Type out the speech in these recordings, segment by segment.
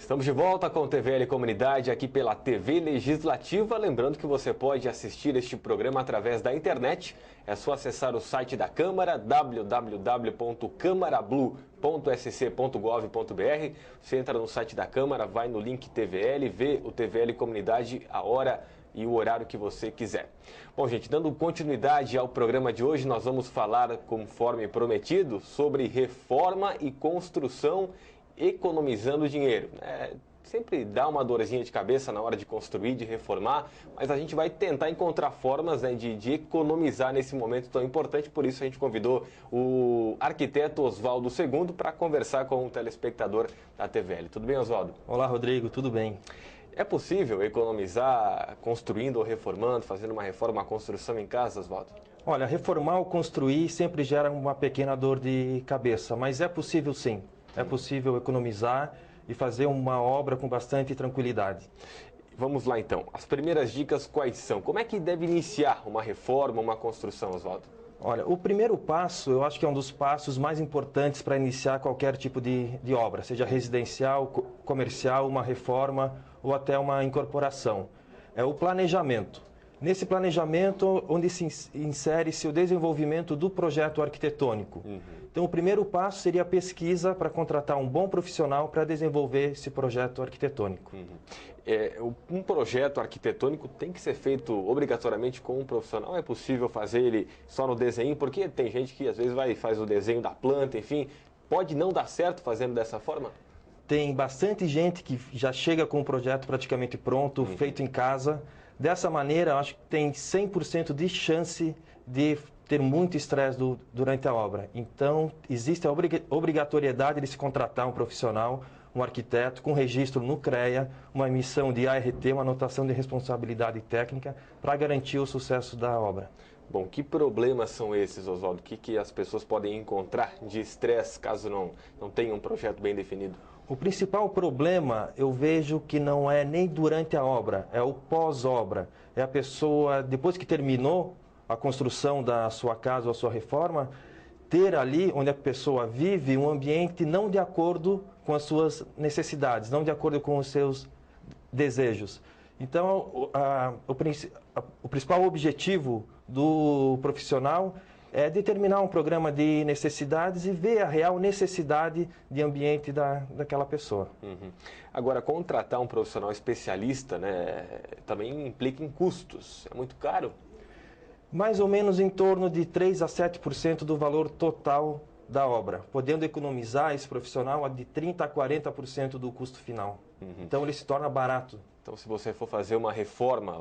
Estamos de volta com o TVL Comunidade aqui pela TV Legislativa. Lembrando que você pode assistir este programa através da internet. É só acessar o site da Câmara, www.câmarablue.sc.gov.br. Você entra no site da Câmara, vai no link TVL, vê o TVL Comunidade, a hora e o horário que você quiser. Bom, gente, dando continuidade ao programa de hoje, nós vamos falar, conforme prometido, sobre reforma e construção economizando dinheiro. Sempre dá uma dorzinha de cabeça na hora de construir, de reformar, mas a gente vai tentar encontrar formas, de economizar nesse momento tão importante. Por isso a gente convidou o arquiteto Oswaldo II para conversar com o telespectador da TVL. Tudo bem, Oswaldo? Olá, Rodrigo, tudo bem? É possível economizar construindo ou reformando, fazendo uma reforma, uma construção em casa, Oswaldo? Olha, reformar ou construir sempre gera uma pequena dor de cabeça, mas é possível sim. É possível economizar e fazer uma obra com bastante tranquilidade. Vamos lá então. As primeiras dicas quais são? Como é que deve iniciar uma reforma, uma construção, Oswaldo? Olha, o primeiro passo, eu acho que é um dos passos mais importantes para iniciar qualquer tipo de obra, seja residencial, comercial, uma reforma ou até uma incorporação. É o planejamento. Nesse planejamento, onde se insere-se o desenvolvimento do projeto arquitetônico. Então, o primeiro passo seria a pesquisa para contratar um bom profissional para desenvolver esse projeto arquitetônico. Um projeto arquitetônico tem que ser feito obrigatoriamente com um profissional? É possível fazer ele só no desenho? Porque tem gente que às vezes faz o desenho da planta, enfim. Pode não dar certo fazendo dessa forma? Tem bastante gente que já chega com o projeto praticamente pronto, feito em casa. Dessa maneira, eu acho que tem 100% de chance de ter muito estresse durante a obra. Então, existe a obrigatoriedade de se contratar um profissional, um arquiteto, com registro no CREA, uma emissão de ART, uma anotação de responsabilidade técnica, para garantir o sucesso da obra. Bom, que problemas são esses, Oswaldo? O que as pessoas podem encontrar de estresse caso não tenham um projeto bem definido? O principal problema, eu vejo que não é nem durante a obra, é o pós-obra. É a pessoa, depois que terminou a construção da sua casa ou a sua reforma, ter ali onde a pessoa vive um ambiente não de acordo com as suas necessidades, não de acordo com os seus desejos. Então, o principal objetivo do profissional é determinar um programa de necessidades e ver a real necessidade de ambiente daquela pessoa. Agora, contratar um profissional especialista, também implica em custos. É muito caro? Mais ou menos em torno de 3 a 7% do valor total da obra, podendo economizar esse profissional de 30 a 40% do custo final. Então, ele se torna barato. Então, se você for fazer uma reforma,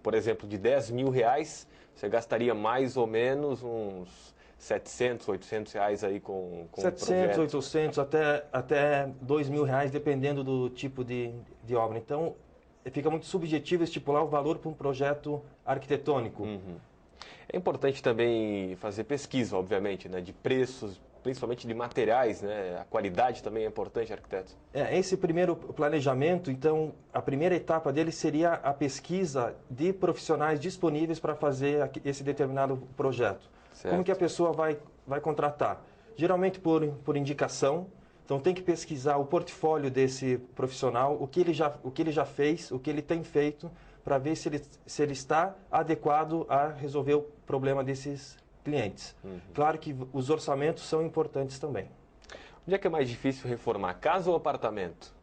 por exemplo, de R$10.000, você gastaria mais ou menos uns 700, 800 reais aí com 700, 800, até R$2.000, dependendo do tipo de obra. Então, fica muito subjetivo estipular o valor para um projeto arquitetônico. É importante também fazer pesquisa, obviamente, de preços, principalmente de materiais, A qualidade também é importante, arquiteto. Esse primeiro planejamento, então, a primeira etapa dele seria a pesquisa de profissionais disponíveis para fazer esse determinado projeto. Certo. Como que a pessoa vai contratar? Geralmente por indicação. Então, tem que pesquisar o portfólio desse profissional, o que ele já fez, o que ele tem feito, para ver se ele está adequado a resolver o problema desses clientes. Claro que os orçamentos são importantes também. Onde é que é mais difícil reformar, casa ou apartamento?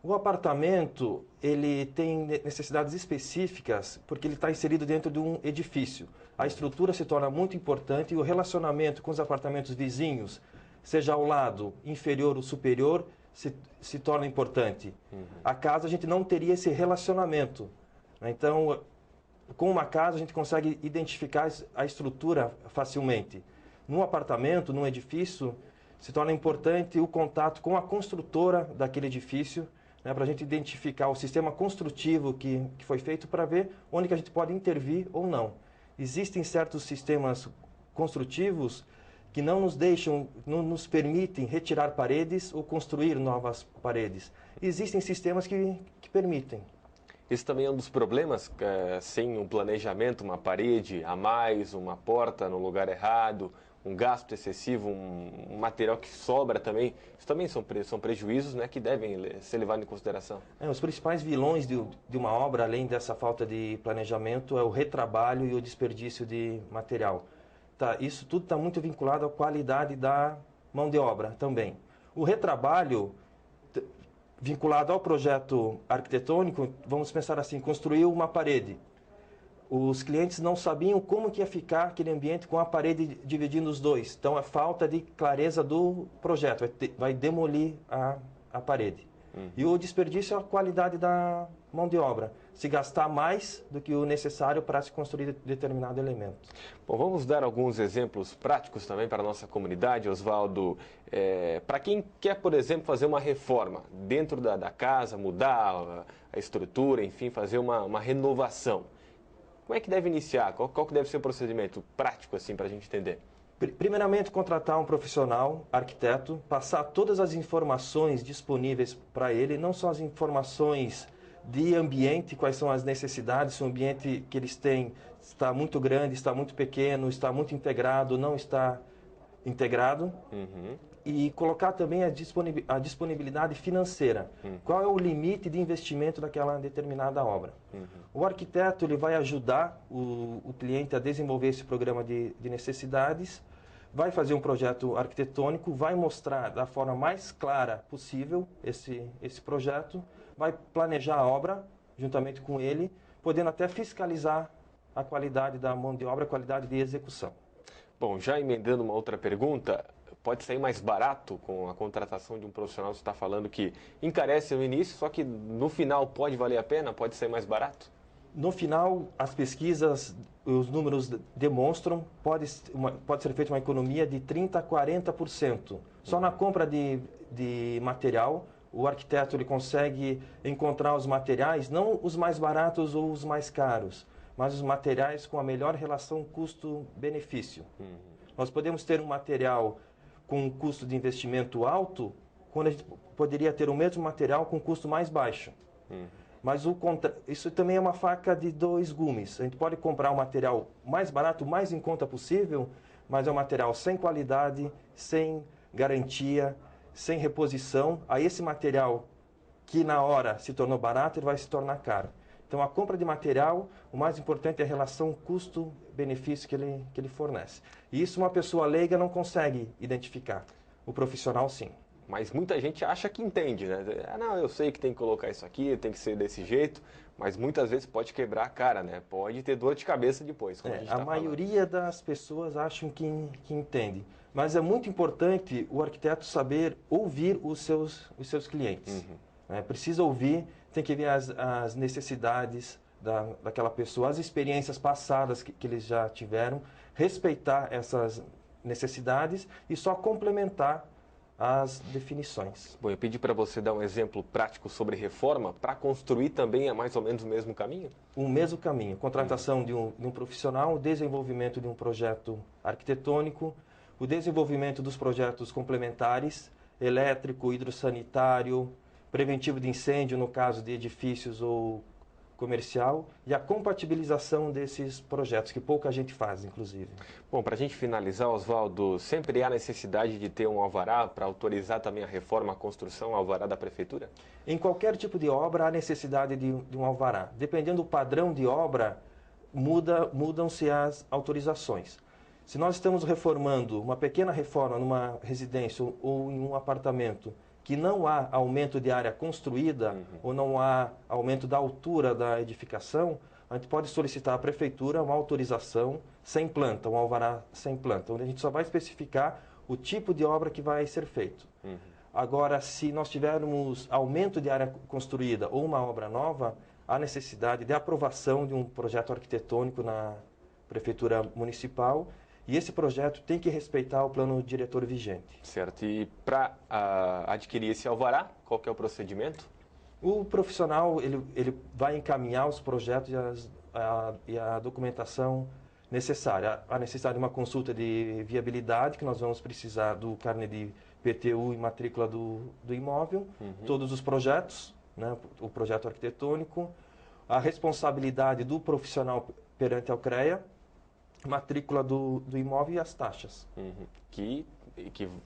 O apartamento, ele tem necessidades específicas porque ele está inserido dentro de um edifício. A estrutura se torna muito importante e o relacionamento com os apartamentos vizinhos, seja ao lado inferior ou superior, se torna importante. A casa, a gente não teria esse relacionamento. Então, com uma casa, a gente consegue identificar a estrutura facilmente. Num apartamento, num edifício, se torna importante o contato com a construtora daquele edifício, para a gente identificar o sistema construtivo que foi feito para ver onde que a gente pode intervir ou não. Existem certos sistemas construtivos que não nos permitem retirar paredes ou construir novas paredes. Existem sistemas que permitem. Esse também é um dos problemas, sem um planejamento, uma parede a mais, uma porta no lugar errado, um gasto excessivo, um material que sobra também. Isso também são prejuízos, né, que devem ser levados em consideração. Os principais vilões de uma obra, além dessa falta de planejamento, é o retrabalho e o desperdício de material. Tá, isso tudo está muito vinculado à qualidade da mão de obra também. O retrabalho, vinculado ao projeto arquitetônico, vamos pensar assim, construiu uma parede. Os clientes não sabiam como que ia ficar aquele ambiente com a parede dividindo os dois. Então, é falta de clareza do projeto, vai demolir a parede. E o desperdício é a qualidade da mão de obra. Se gastar mais do que o necessário para se construir determinado elemento. Bom, vamos dar alguns exemplos práticos também para a nossa comunidade, Oswaldo. Para quem quer, por exemplo, fazer uma reforma dentro da casa, mudar a estrutura, enfim, fazer uma renovação. Como é que deve iniciar? Qual que deve ser o procedimento prático, assim, para a gente entender? Primeiramente, contratar um profissional, arquiteto, passar todas as informações disponíveis para ele, não só as informações de ambiente, quais são as necessidades, se o ambiente que eles têm está muito grande, está muito pequeno, está muito integrado, não está integrado. E colocar também a disponibilidade financeira. Qual é o limite de investimento daquela determinada obra? O arquiteto ele vai ajudar o cliente a desenvolver esse programa de necessidades, vai fazer um projeto arquitetônico, vai mostrar da forma mais clara possível esse projeto, vai planejar a obra juntamente com ele, podendo até fiscalizar a qualidade da mão de obra, a qualidade de execução. Bom, já emendando uma outra pergunta, pode sair mais barato com a contratação de um profissional? Você está falando que encarece no início, só que no final pode valer a pena? Pode sair mais barato? No final, as pesquisas, os números demonstram, pode ser feita uma economia de 30% a 40%. Só na compra de material, o arquiteto ele consegue encontrar os materiais, não os mais baratos ou os mais caros, mas os materiais com a melhor relação custo-benefício. Nós podemos ter um material com um custo de investimento alto, quando a gente poderia ter o mesmo material com custo mais baixo. Mas isso também é uma faca de dois gumes. A gente pode comprar um material mais barato, mais em conta possível, mas é um material sem qualidade, sem garantia, sem reposição. Aí esse material que na hora se tornou barato, ele vai se tornar caro. Então, a compra de material, o mais importante é a relação custo-benefício que ele fornece. E isso uma pessoa leiga não consegue identificar. O profissional, sim. Mas muita gente acha que entende, né? Não, eu sei que tem que colocar isso aqui, tem que ser desse jeito, mas muitas vezes pode quebrar a cara, né? Pode ter dor de cabeça depois, como a gente está falando. Maioria das pessoas acham que entende. Mas é muito importante o arquiteto saber ouvir os seus clientes. Precisa ouvir, tem que ver as necessidades daquela pessoa, as experiências passadas que eles já tiveram, respeitar essas necessidades e só complementar as definições. Bom, eu pedi para você dar um exemplo prático sobre reforma. Para construir também é mais ou menos o mesmo caminho? O mesmo caminho. Contratação de um profissional, o desenvolvimento de um projeto arquitetônico, o desenvolvimento dos projetos complementares, elétrico, hidrossanitário, preventivo de incêndio no caso de edifícios ou comercial e a compatibilização desses projetos, que pouca gente faz, inclusive. Bom, para a gente finalizar, Oswaldo, sempre há necessidade de ter um alvará para autorizar também a reforma, a construção, o alvará da prefeitura? Em qualquer tipo de obra há necessidade de um alvará. Dependendo do padrão de obra, mudam-se as autorizações. Se nós estamos reformando uma pequena reforma numa residência ou em um apartamento, que não há aumento de área construída ou não há aumento da altura da edificação, a gente pode solicitar à prefeitura uma autorização sem planta, um alvará sem planta, onde a gente só vai especificar o tipo de obra que vai ser feito. Agora, se nós tivermos aumento de área construída ou uma obra nova, há necessidade de aprovação de um projeto arquitetônico na prefeitura municipal. E esse projeto tem que respeitar o plano diretor vigente. Certo. E para adquirir esse alvará, qual que é o procedimento? O profissional ele vai encaminhar os projetos e a documentação necessária. Há necessidade de uma consulta de viabilidade, que nós vamos precisar do carnê de PTU e matrícula do imóvel, todos os projetos, né, o projeto arquitetônico, a responsabilidade do profissional perante ao CREA, matrícula do imóvel e as taxas. Que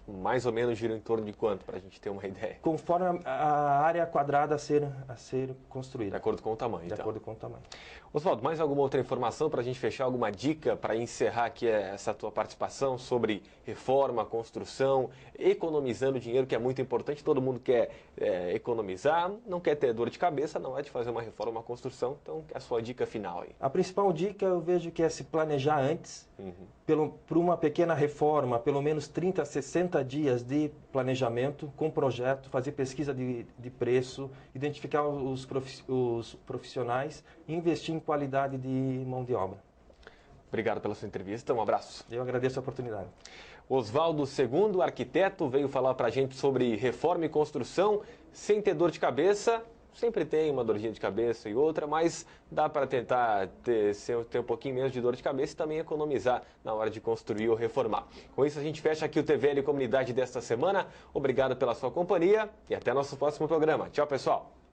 mais ou menos gira em torno de quanto, para a gente ter uma ideia? Conforme a área quadrada a ser construída. De acordo com o tamanho, então. De acordo com o tamanho. Oswaldo, mais alguma outra informação para a gente fechar? Alguma dica para encerrar aqui essa tua participação sobre reforma, construção, economizando dinheiro, que é muito importante. Todo mundo quer economizar, não quer ter dor de cabeça na hora de fazer uma reforma, uma construção. Então, a sua dica final aí. A principal dica eu vejo que é se planejar antes, por uma pequena reforma, pelo menos 30 a 60 dias de planejamento com projeto, fazer pesquisa de preço, identificar os profissionais e investir em qualidade de mão de obra. Obrigado pela sua entrevista, um abraço. Eu agradeço a oportunidade. Oswaldo II, arquiteto, veio falar para a gente sobre reforma e construção sem ter dor de cabeça. Sempre tem uma dorzinha de cabeça e outra, mas dá para tentar ter um pouquinho menos de dor de cabeça e também economizar na hora de construir ou reformar. Com isso, a gente fecha aqui o TVL Comunidade desta semana. Obrigado pela sua companhia e até nosso próximo programa. Tchau, pessoal!